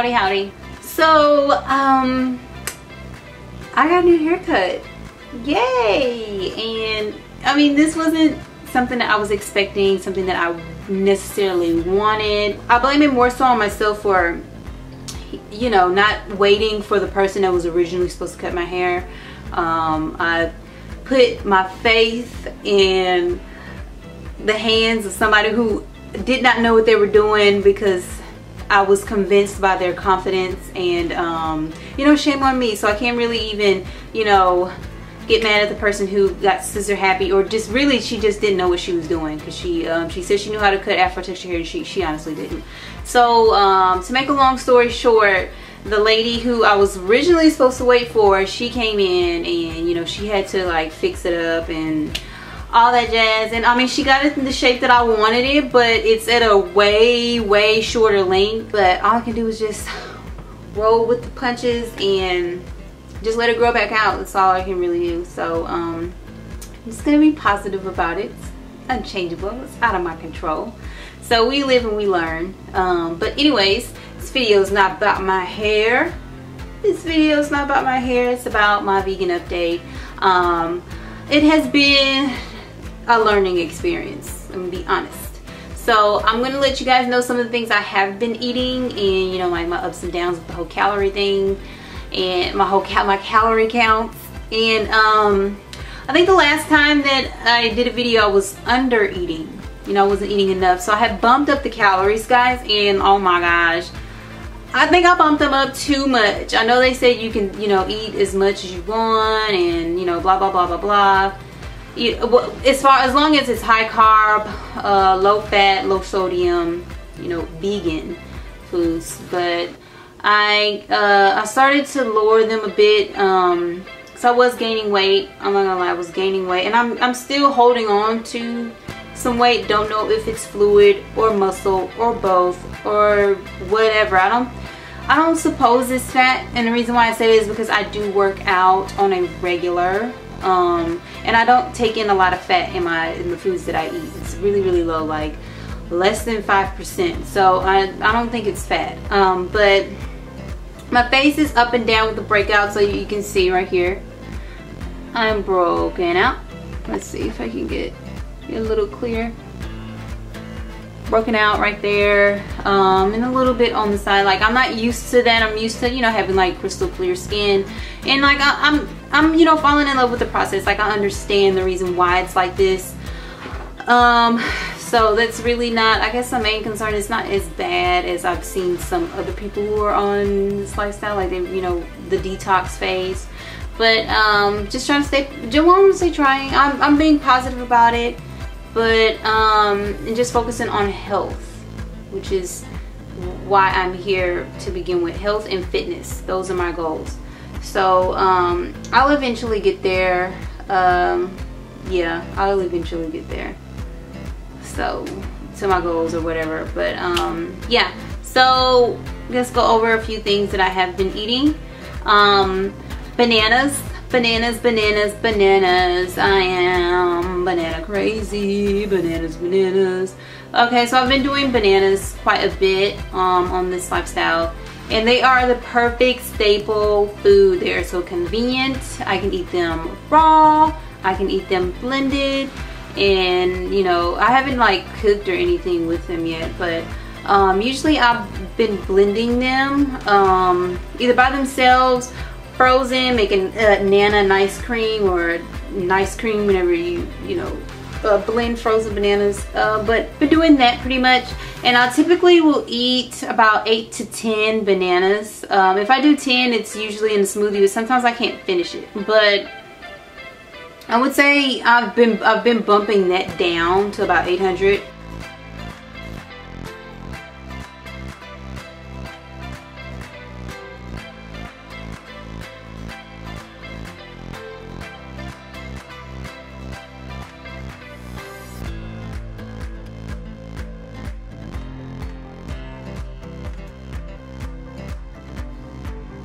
Howdy. So, I got a new haircut. Yay! And, I mean, this wasn't something that I was expecting, something that I necessarily wanted. I blame it more so on myself for, you know, not waiting for the person that was originally supposed to cut my hair. I put my faith in the hands of somebody who did not know what they were doing, because I was convinced by their confidence, and you know, shame on me. So I can't really even, you know, get mad at the person who got scissor happy, or just really she just didn't know what she was doing, because she said she knew how to cut afro texture hair, and she honestly didn't. So to make a long story short, the lady who I was originally supposed to wait for, she came in, and you know, she had to like fix it up and all that jazz. And I mean, she got it in the shape that I wanted it, but it's at a way shorter length. But all I can do is just roll with the punches and just let it grow back out. That's all I can really do. So I'm just gonna be positive about it. It's unchangeable, it's out of my control. So we live and we learn. But anyways, this video is not about my hair. This video is not about my hair, it's about my vegan update. It has been a learning experience, I'm gonna be honest. So I'm gonna let you guys know some of the things I have been eating, and you know, like my ups and downs with the whole calorie thing, and my calorie counts. And I think the last time that I did a video, I was under eating. You know, I wasn't eating enough, so I had bumped up the calories, guys, and oh my gosh, I think I bumped them up too much. I know they said you can, you know, eat as much as you want, and you know, blah blah blah blah blah. As long as it's high carb, low fat, low sodium, you know, vegan foods. But I started to lower them a bit. So I was gaining weight. I'm not gonna lie, I was gaining weight, and I'm still holding on to some weight. Don't know if it's fluid or muscle or both or whatever. I don't suppose it's fat, and the reason why I say it is because I do work out on a regular, and I don't take in a lot of fat in the foods that I eat. It's really low, like less than 5%. So I don't think it's fat. But my face is up and down with the breakout, so you can see right here I'm broken out. Let's see if I can get a little clear. Broken out right there, and a little bit on the side. Like, I'm not used to that. I'm used to, you know, having like crystal clear skin, and like I'm you know, falling in love with the process. Like, I understand the reason why it's like this. So that's really not, I guess the main concern is not as bad as I've seen some other people who are on this lifestyle, like they, you know, the detox phase. But just trying to stay, I won't say trying, I'm being positive about it. But and just focusing on health, which is why I'm here to begin with. Health and fitness, those are my goals. So I'll eventually get there. Yeah, I'll eventually get there, so to my goals or whatever. But yeah, so let's go over a few things that I have been eating. Bananas. I am banana crazy. Bananas. Okay, so I've been doing bananas quite a bit on this lifestyle, and they are the perfect staple food. They're so convenient. I can eat them raw, I can eat them blended, and you know, I haven't like cooked or anything with them yet, but usually I've been blending them either by themselves, frozen, making Nana nice cream, or nice cream whenever you know, blend frozen bananas. But been doing that pretty much, and I typically will eat about 8 to 10 bananas. If I do 10, it's usually in a smoothie, but sometimes I can't finish it. But I would say I've been bumping that down to about 800.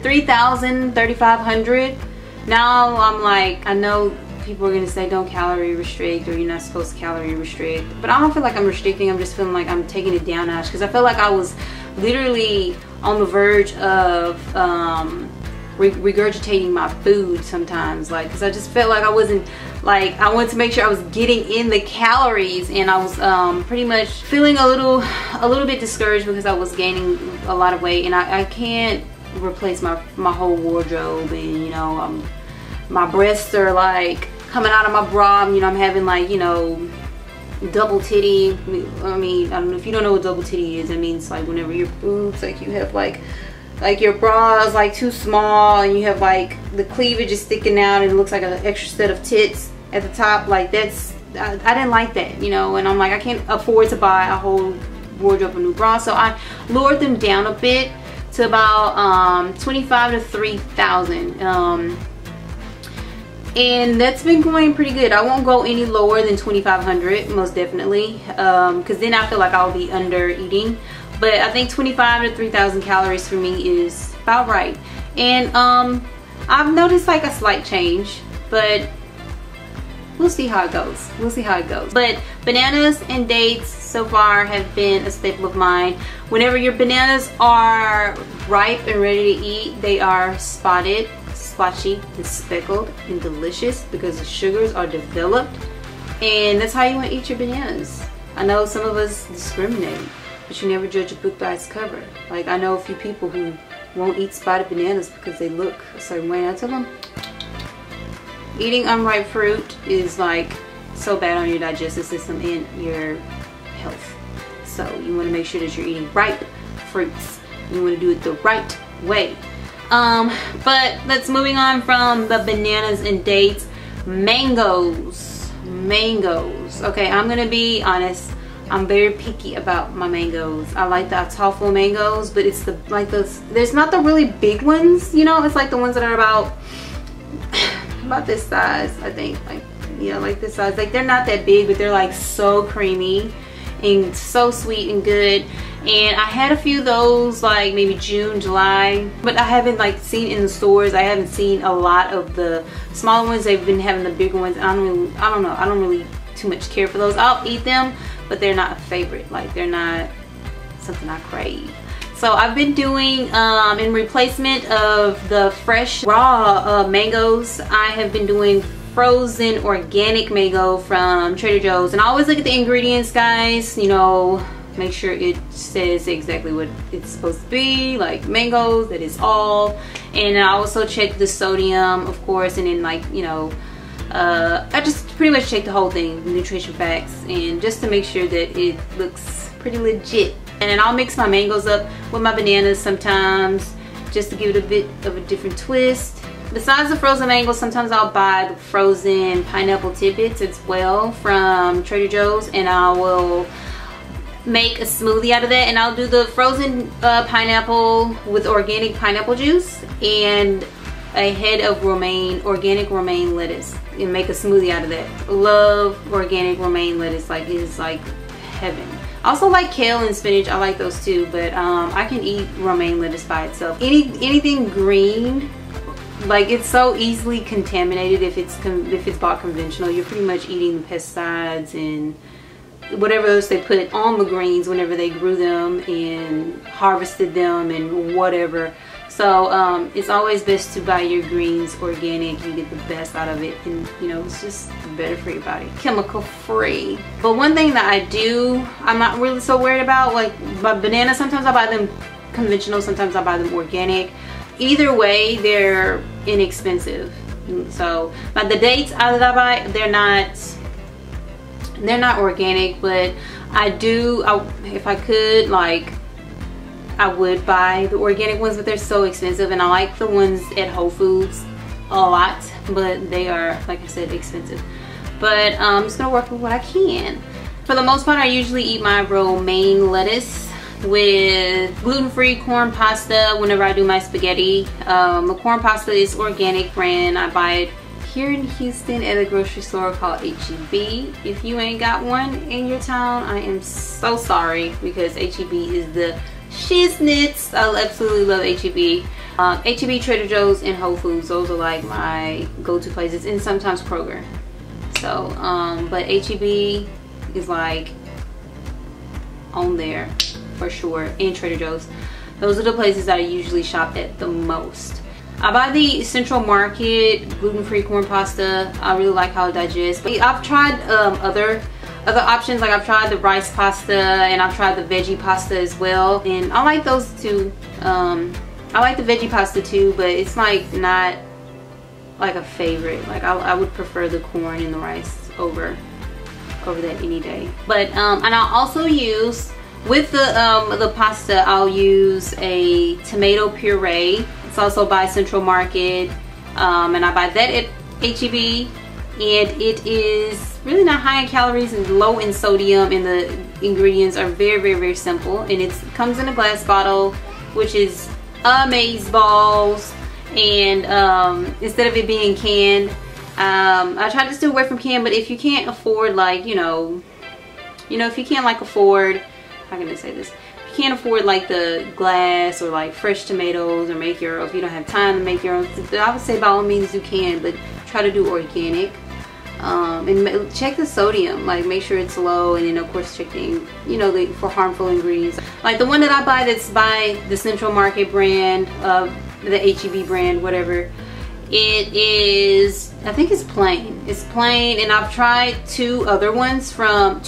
$3,000, $3,500. Now I'm like, I know people are gonna say don't calorie restrict, or you're not supposed to calorie restrict, but I don't feel like I'm restricting. I'm just feeling like I'm taking it down a notch, because I feel like I was literally on the verge of regurgitating my food sometimes, like, because I just felt like I wasn't, like, I wanted to make sure I was getting in the calories, and I was pretty much feeling a little bit discouraged because I was gaining a lot of weight, and I can't replace my whole wardrobe, and you know, my breasts are like coming out of my bra, you know, I'm having like, you know, double titty. I mean, I don't know if you don't know what double titty is. It means like whenever your boobs, like you have like your bra is like too small, and you have like the cleavage is sticking out, and it looks like an extra set of tits at the top. Like that's, I didn't like that, you know, and I'm like, I can't afford to buy a whole wardrobe of new bras, so I lowered them down a bit to about 25 to 3,000. And that's been going pretty good. I won't go any lower than 2,500, most definitely, because then I feel like I'll be under eating. But I think 25 to 3,000 calories for me is about right. And I've noticed like a slight change, but we'll see how it goes. We'll see how it goes. But bananas and dates so far have been a staple of mine. Whenever your bananas are ripe and ready to eat, they are spotted, splotchy, and speckled, and delicious because the sugars are developed. And that's how you want to eat your bananas. I know some of us discriminate, but you never judge a book by its cover. Like, I know a few people who won't eat spotted bananas because they look a certain way. I tell them, eating unripe fruit is like so bad on your digestive system and your health. So you want to make sure that you're eating ripe fruits. You want to do it the right way. But let's moving on from the bananas and dates. Mangoes. Okay, I'm gonna be honest, I'm very picky about my mangoes. I like the ataulfo mangoes, but it's the like those, there's not the really big ones, you know, it's like the ones that are about this size, I think, like, yeah, like this size. Like, they're not that big, but they're like so creamy and so sweet and good. And I had a few of those like maybe June, July, but I haven't like seen in the stores. I haven't seen a lot of the smaller ones. They've been having the bigger ones. I don't really too much care for those. I'll eat them, but they're not a favorite. Like, they're not something I crave. So I've been doing, in replacement of the fresh raw mangoes, I have been doing frozen organic mango from Trader Joe's. And I always look at the ingredients, guys, you know, make sure it says exactly what it's supposed to be, like mangoes, that is all. And I also check the sodium, of course, and then, like, you know, I just pretty much check the whole thing, the nutrition facts, and just to make sure that it looks pretty legit. And then I'll mix my mangoes up with my bananas sometimes, just to give it a bit of a different twist. Besides the frozen mangoes, sometimes I'll buy the frozen pineapple tidbits as well from Trader Joe's, and I will make a smoothie out of that. And I'll do the frozen pineapple with organic pineapple juice and a head of organic romaine lettuce, and make a smoothie out of that. Love organic romaine lettuce, like, it is like heaven. I also like kale and spinach, I like those too, but I can eat romaine lettuce by itself. Anything green, like, it's so easily contaminated if it's bought conventional. You're pretty much eating the pesticides and whatever else they put on the greens whenever they grew them and harvested them and whatever. So it's always best to buy your greens organic. You get the best out of it, and you know, it's just better for your body. Chemical free. But one thing that I do, I'm not really so worried about, like my bananas, sometimes I buy them conventional, sometimes I buy them organic. Either way, they're inexpensive. So but the dates that I buy, they're not organic, but if I could, like, I would buy the organic ones, but they're so expensive, and I like the ones at Whole Foods a lot, but they are, like I said, expensive. But I'm just gonna work with what I can. For the most part, I usually eat my romaine lettuce with gluten-free corn pasta whenever I do my spaghetti. The corn pasta is organic brand. I buy it here in Houston at a grocery store called HEB. If you ain't got one in your town, I am so sorry, because HEB is the shiznits. I absolutely love HEB. HEB, Trader Joe's, and Whole Foods, those are like my go-to places, and sometimes Kroger. So but HEB is like on there for sure, and Trader Joe's. Those are the places that I usually shop at the most. I buy the Central Market gluten-free corn pasta. I really like how it digests. But I've tried other options, like I've tried the rice pasta and I've tried the veggie pasta as well, and I like those too. I like the veggie pasta too, but it's like not like a favorite. Like I would prefer the corn and the rice over that any day. But and I'll also use with the pasta, I'll use a tomato puree. It's also by Central Market, and I buy that at HEB, and it is really not high in calories and low in sodium, and the ingredients are very, very, very simple, and it comes in a glass bottle, which is amazeballs. And instead of it being canned, I try to stay away from canned, but if you can't afford, like, you know, if you can't like afford, how can I say this? If you can't afford like the glass or like fresh tomatoes, or make your own, if you don't have time to make your own, I would say by all means you can, but try to do organic. And check the sodium, like make sure it's low, and then of course checking, you know, for harmful ingredients. Like the one that I buy that's by the Central Market brand, the HEB brand, whatever, it is, I think it's plain. It's plain, and I've tried two other ones from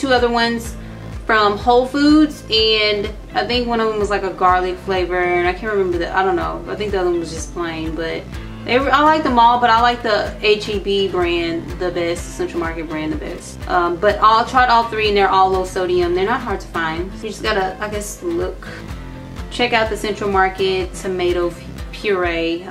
Whole Foods, and I think one of them was like a garlic flavor, and I can't remember I don't know. I think the other one was just plain, but I like them all, but I like the HEB brand the best, the Central Market brand the best. But I'll try all three, and they're all low sodium. They're not hard to find. So you just gotta, I guess, check out the Central Market tomato puree.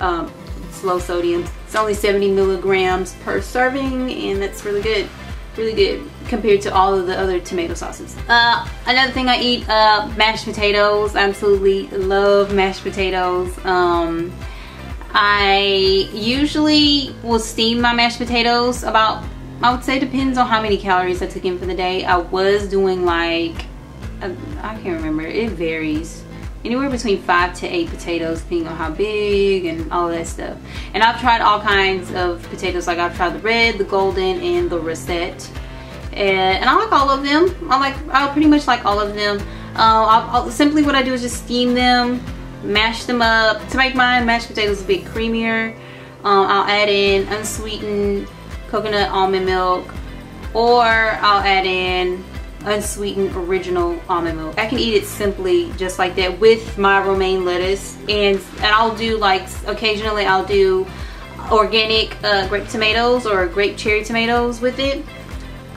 It's low sodium. It's only 70 milligrams per serving, and that's really good. Really good compared to all of the other tomato sauces. Another thing I eat, mashed potatoes. I absolutely love mashed potatoes. I usually will steam my mashed potatoes about, I would say, depends on how many calories I took in for the day. I was doing like, I can't remember, it varies. Anywhere between 5 to 8 potatoes, depending on how big and all of that stuff. And I've tried all kinds of potatoes. Like I've tried the red, the golden, and the russet. And I like all of them. I pretty much like all of them. Simply what I do is just steam them, mash them up. To make my mashed potatoes a bit creamier, I'll add in unsweetened coconut almond milk, or I'll add in unsweetened original almond milk. I can eat it simply just like that with my romaine lettuce, and I'll do, like, occasionally I'll do organic grape tomatoes or grape cherry tomatoes with it.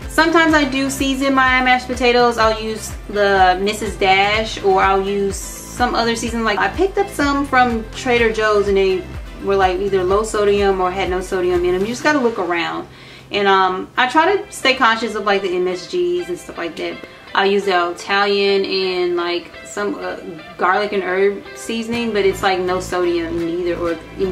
Sometimes I do season my mashed potatoes. I'll use the Mrs. Dash, or I'll use some other season. Like I picked up some from Trader Joe's, and they were like either low sodium or had no sodium in them. You just gotta look around. And I try to stay conscious of like the MSGs and stuff like that. I'll use the Italian and like some garlic and herb seasoning, but it's like no sodium in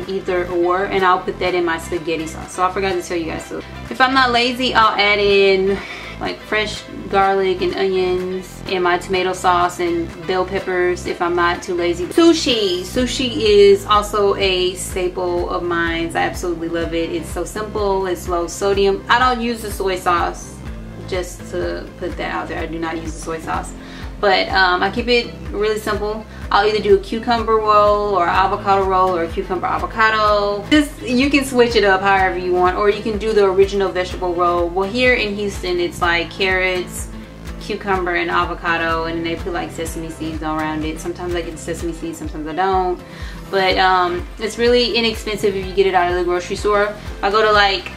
either or, and I'll put that in my spaghetti sauce. So I forgot to tell you guys. So if I'm not lazy, I'll add in like fresh garlic and onions in my tomato sauce, and bell peppers if I'm not too lazy. Sushi is also a staple of mine. I absolutely love it. It's so simple, it's low sodium. I don't use the soy sauce, just to put that out there. I do not use the soy sauce, but I keep it really simple. I'll either do a cucumber roll or avocado roll, or a cucumber avocado. You can switch it up however you want, or you can do the original vegetable roll. Well, here in Houston it's like carrots, cucumber, and avocado, and they put like sesame seeds all around it. Sometimes I get sesame seeds, sometimes I don't, but it's really inexpensive if you get it out of the grocery store. If I go to like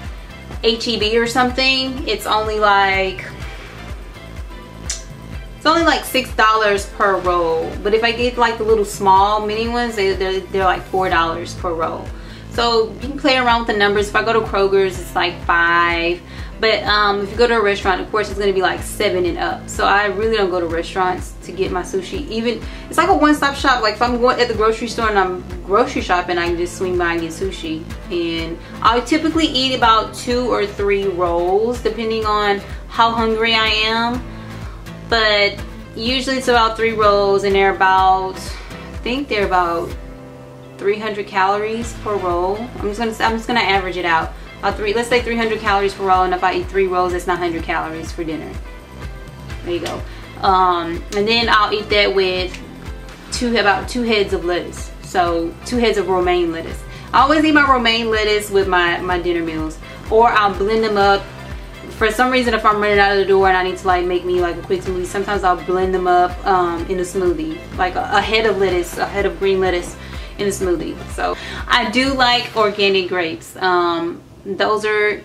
HEB or something, it's only like $6 per roll. But if I get like the little small mini ones, they're like $4 per roll. So you can play around with the numbers. If I go to Kroger's, it's like $5. But if you go to a restaurant, of course, it's going to be like $7 and up. So I really don't go to restaurants to get my sushi. Even it's like a one-stop shop. Like if I'm going at the grocery store and I'm grocery shopping, I can just swing by and get sushi. And I typically eat about 2 or 3 rolls, depending on how hungry I am. But usually it's about 3 rolls, and they're about, I think they're about 300 calories per roll. I'm just gonna average it out. Let's say 300 calories per roll, and if I eat 3 rolls, that's 900 calories for dinner. There you go. And then I'll eat that with about 2 heads of lettuce. So 2 heads of romaine lettuce. I always eat my romaine lettuce with my dinner meals, or I'll blend them up. For some reason, if I'm running out of the door and I need to like make me like a quick smoothie, sometimes I'll blend them up in a smoothie, like a head of lettuce, a head of green lettuce in a smoothie. So I do like organic grapes. Those are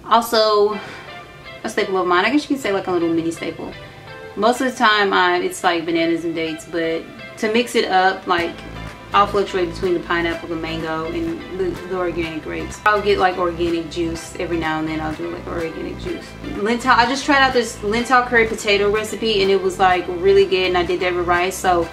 also a staple of mine. I guess you can say like a little mini staple. Most of the time it's like bananas and dates, but to mix it up, like I'll fluctuate between the pineapple, the mango, and the organic grapes. I'll get like organic juice every now and then. I'll do like organic juice. Lentil, I just tried out this lentil curry potato recipe and it was like really good, and I did that with rice. So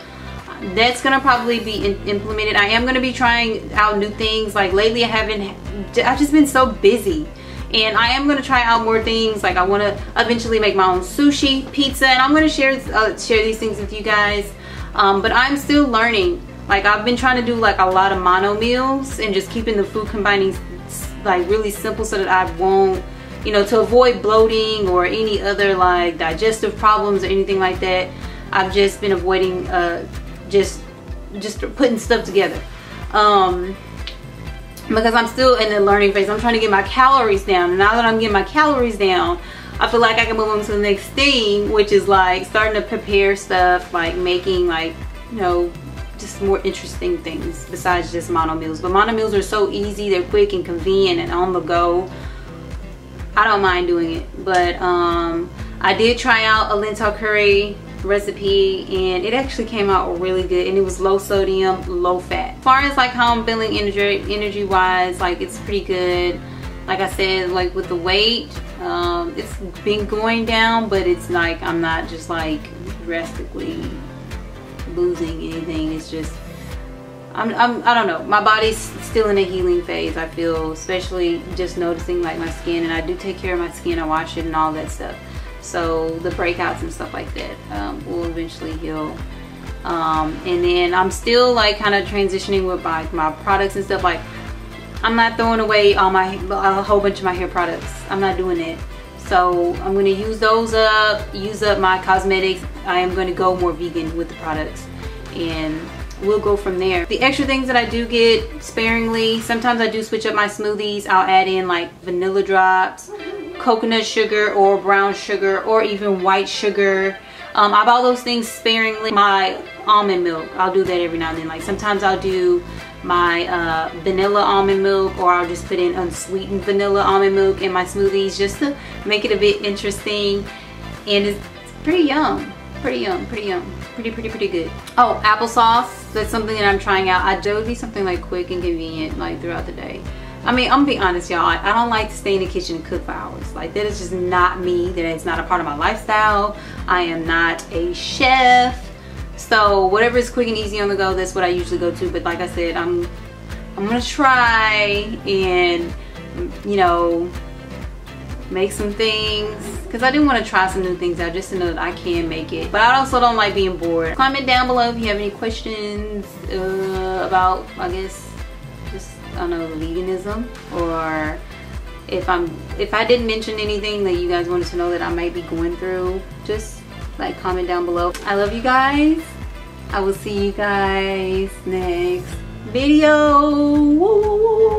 that's gonna probably be implemented. I am gonna be trying out new things. Like lately I've just been so busy, and I am gonna try out more things. Like I want to eventually make my own sushi, pizza, and I'm gonna share these things with you guys. But I'm still learning. Like I've been trying to do like a lot of mono meals and just keeping the food combining like really simple so that I won't, you know, to avoid bloating or any other like digestive problems or anything like that. I've just been avoiding just putting stuff together. Because I'm still in the learning phase. I'm trying to get my calories down, and now that I'm getting my calories down, I feel like I can move on to the next thing, which is like starting to prepare stuff, like making like, you know, just more interesting things besides just mono meals. But mono meals are so easy, they're quick and convenient and on the go. I don't mind doing it. But I did try out a lentil curry recipe and it actually came out really good, and it was low sodium, low fat. As far as like how I'm feeling energy wise, like it's pretty good. Like I said, like with the weight, it's been going down, but it's like I'm not just like drastically losing anything. It's just I don't know, my body's still in a healing phase, I feel, especially just noticing like my skin, and I do take care of my skin. I wash it and all that stuff, so the breakouts and stuff like that will eventually heal. And then I'm still like kind of transitioning with my products and stuff. Like I'm not throwing away a whole bunch of my hair products. I'm not doing it. So I'm going to use those up, use up my cosmetics. I am going to go more vegan with the products, and we'll go from there. The extra things that I do get sparingly, sometimes I do switch up my smoothies. I'll add in like vanilla drops, coconut sugar or brown sugar, or even white sugar. I buy those things sparingly. My almond milk, I'll do that every now and then. Like sometimes I'll do my vanilla almond milk, or I'll just put in unsweetened vanilla almond milk in my smoothies just to make it a bit interesting. And it's pretty yum, pretty good. Oh, applesauce, that's something that I'm trying out. That would be something like quick and convenient like throughout the day. I mean, I'm gonna be honest, y'all, I don't like to stay in the kitchen and cook for hours. Like that is just not me. That is not a part of my lifestyle. I am not a chef. So whatever is quick and easy on the go, that's what I usually go to. But like I said, I'm gonna try and, you know, make some things, because I do want to try some new things out just to know that I can make it. But I also don't like being bored. Comment down below if you have any questions about, I guess, just, I don't know, veganism, or if I didn't mention anything that you guys wanted to know that I might be going through, just like comment down below. I love you guys. I will see you guys next video. Woo!